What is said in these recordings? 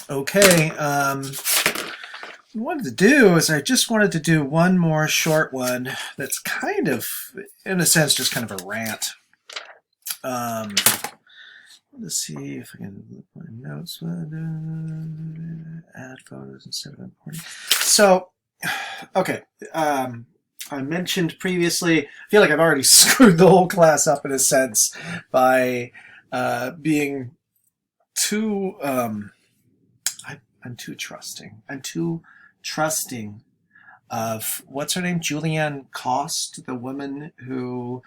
Okay, what I wanted to do is I just wanted to do one more short one that's kind of, in a sense, just kind of a rant. Um, let's see if I can look my notes. Add photos instead of importing. So, okay, I mentioned previously, I feel like I've already screwed the whole class up in a sense by being too I'm too trusting. I'm too trusting of what's her name, Julianne Cost, the woman who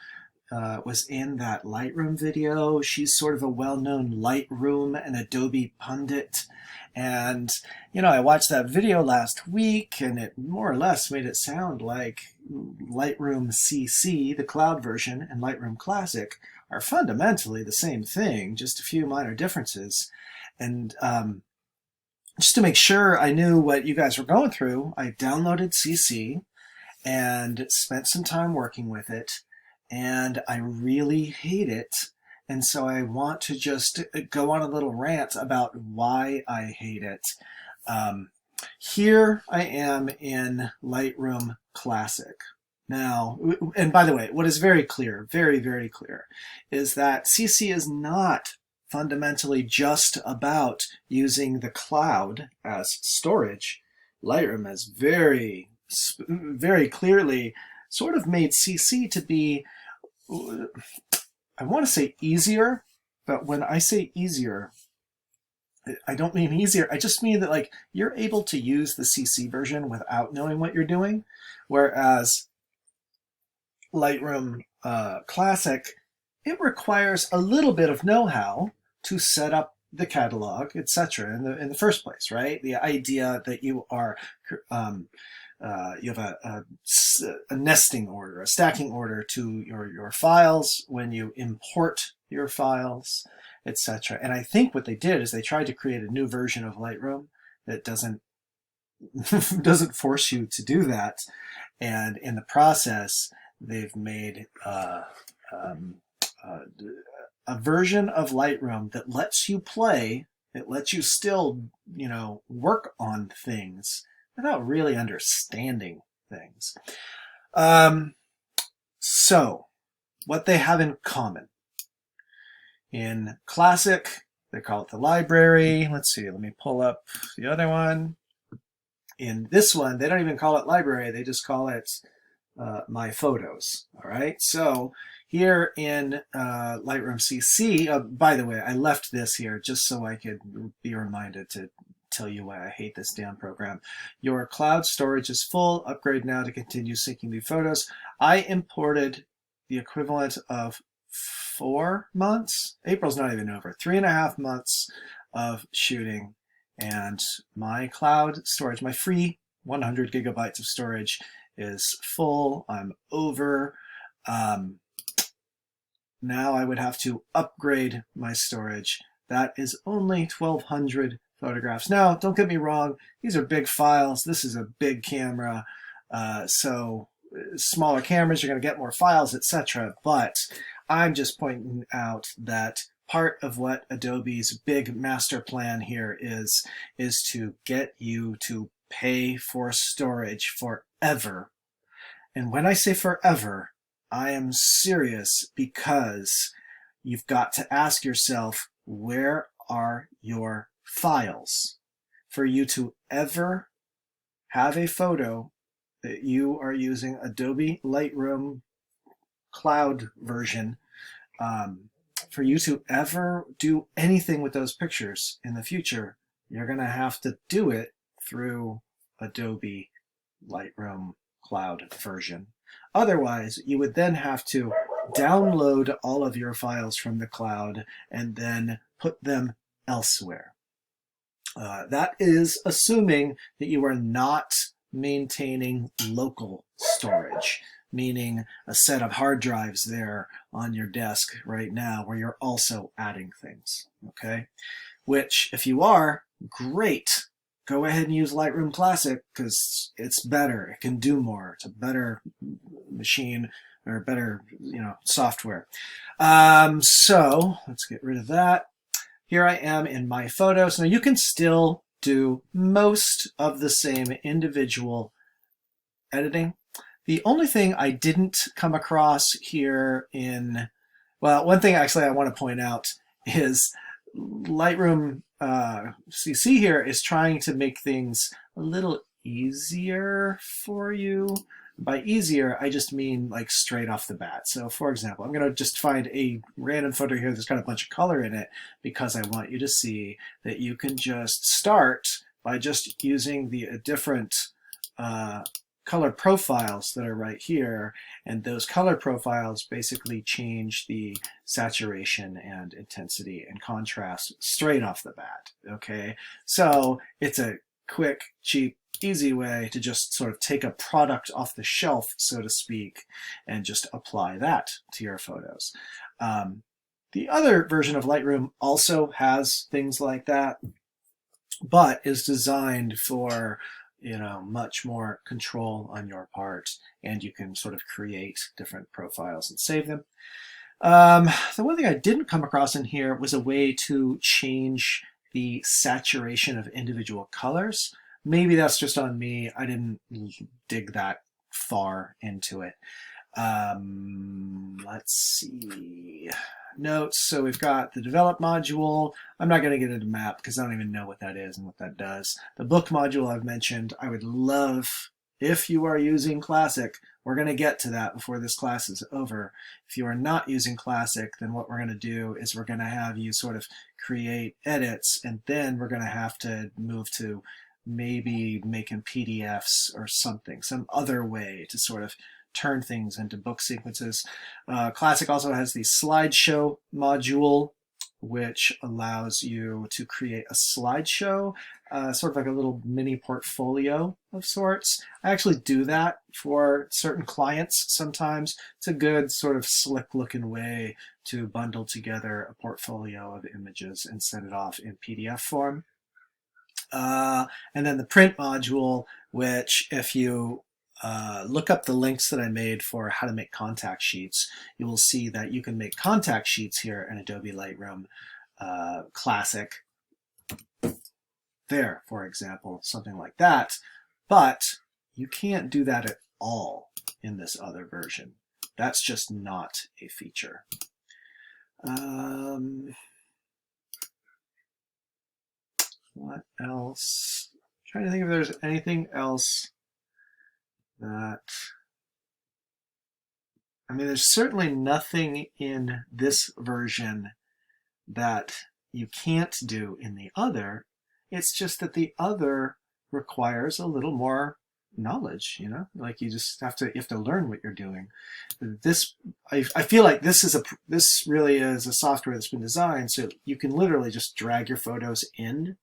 was in that Lightroom video. She's sort of a well-known Lightroom and Adobe pundit. And, I watched that video last week and it more or less made it sound like Lightroom CC, the cloud version, and Lightroom Classic are fundamentally the same thing, just a few minor differences. And just to make sure I knew what you guys were going through, I downloaded CC and spent some time working with it, and I really hate it. And so I want to just go on a little rant about why I hate it. Here I am in Lightroom Classic. Now, and by the way, what is very clear, very, very clear, is that CC is not fundamentally just about using the cloud as storage. Lightroom has very, very clearly sort of made CC to be, I want to say easier, but when I say easier, I don't mean easier. I just mean that like you're able to use the CC version without knowing what you're doing, whereas Lightroom Classic, it requires a little bit of know-how to set up the catalog, etc. In the first place, right? The idea that you are you have a nesting order, a stacking order to your files when you import your files, etc. And I think what they did is they tried to create a new version of Lightroom that doesn't doesn't force you to do that, and in the process they've made a version of Lightroom that lets you play, it lets you still, work on things without really understanding things. So, what they have in common. In Classic, they call it the library. Let's see, let me pull up the other one. In this one, they don't even call it library, they just call it my photos. All right, so here in Lightroom CC, by the way, I left this here just so I could be reminded to tell you why I hate this damn program. Your cloud storage is full. Upgrade now to continue syncing new photos. I imported the equivalent of 4 months. April's not even over. 3.5 months of shooting, and my cloud storage, my free 100 gigabytes of storage is full. I'm over. Now I would have to upgrade my storage. That is only 1,200 photographs. Now, don't get me wrong, these are big files. This is a big camera, so smaller cameras, you're going to get more files, etc. But I'm just pointing out that part of what Adobe's big master plan here is to get you to pay for storage forever. And when I say forever, I am serious, because you've got to ask yourself, where are your files? For you to ever have a photo that you are using Adobe Lightroom cloud version, for you to ever do anything with those pictures in the future, you're going to have to do it through Adobe Lightroom cloud version. Otherwise, you would then have to download all of your files from the cloud and then put them elsewhere. That is assuming that you are not maintaining local storage, meaning a set of hard drives there on your desk right now where you're also adding things, okay? Which, if you are, great. Go ahead and use Lightroom Classic because it's better. It can do more. It's a better machine, or better, software. So let's get rid of that. Here I am in my photos. Now you can still do most of the same individual editing. The only thing I didn't come across here in, well, one thing actually I want to point out is Lightroom CC here is trying to make things a little easier for you. By easier, I just mean like straight off the bat. So for example, I'm going to just find a random photo here that's got a bunch of color in it because I want you to see that you can just start by just using the different color profiles that are right here, and those color profiles basically change the saturation and intensity and contrast straight off the bat. Okay, so it's a quick, cheap, easy way to just sort of take a product off the shelf, so to speak, and just apply that to your photos. The other version of Lightroom also has things like that, but is designed for, you know, much more control on your part, and you can sort of create different profiles and save them. The one thing I didn't come across in here was a way to change the saturation of individual colors. Maybe that's just on me. I didn't dig that far into it. Let's see. Notes. So we've got the develop module. I'm not going to get into map because I don't even know what that is and what that does. The book module I've mentioned. I would love, if you are using Classic, we're going to get to that before this class is over. If you are not using Classic, then what we're going to do is we're going to have you sort of create edits, and then we're going to have to move to maybe making PDFs or something, some other way to sort of turn things into book sequences. Classic also has the slideshow module, which allows you to create a slideshow, sort of like a little mini portfolio of sorts. I actually do that for certain clients sometimes. It's a good sort of slick looking way to bundle together a portfolio of images and send it off in PDF form. And then the print module, which if you look up the links that I made for how to make contact sheets, you will see that you can make contact sheets here in Adobe Lightroom Classic. There, for example, something like that. But you can't do that at all in this other version. That's just not a feature. What else? I'm trying to think if there's anything else that, I mean, there's certainly nothing in this version that you can't do in the other. It's just that the other requires a little more knowledge, you know, like you have to learn what you're doing. This, I feel like this really is a software that's been designed so you can literally just drag your photos in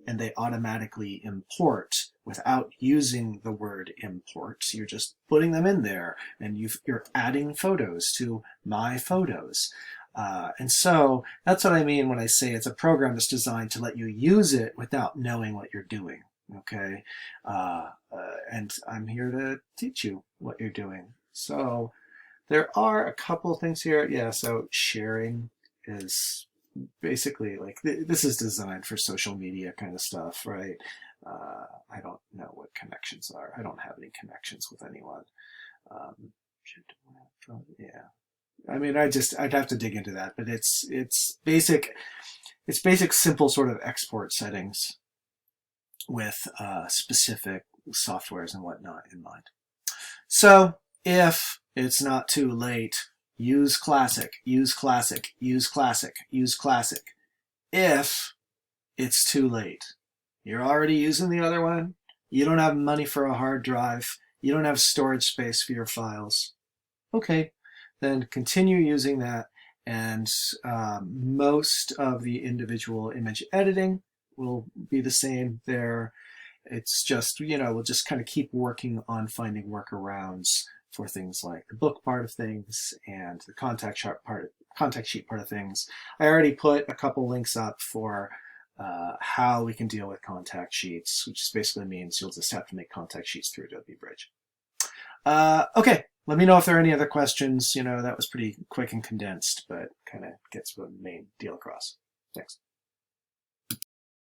and they automatically import without using the word import. You're just putting them in there and you're adding photos to my photos. And so that's what I mean when I say it's a program that's designed to let you use it without knowing what you're doing. Okay, and I'm here to teach you what you're doing. So there are a couple things here. Yeah, so sharing is basically like this is designed for social media kind of stuff, right? I don't know what connections are. I don't have any connections with anyone. Yeah, I mean, I'd have to dig into that, but it's basic simple sort of export settings with specific softwares and whatnot in mind. So if it's not too late, use Classic, use Classic, use Classic, use Classic. If it's too late, you're already using the other one, you don't have money for a hard drive, you don't have storage space for your files, okay, then continue using that, and most of the individual image editing will be the same there. It's just, you know, we'll just kind of keep working on finding workarounds for things like the book part of things and the contact sheet part of things. I already put a couple links up for how we can deal with contact sheets, which basically means you'll just have to make contact sheets through Adobe Bridge. Okay, let me know if there are any other questions. You know, that was pretty quick and condensed, but kind of gets the main deal across. Thanks.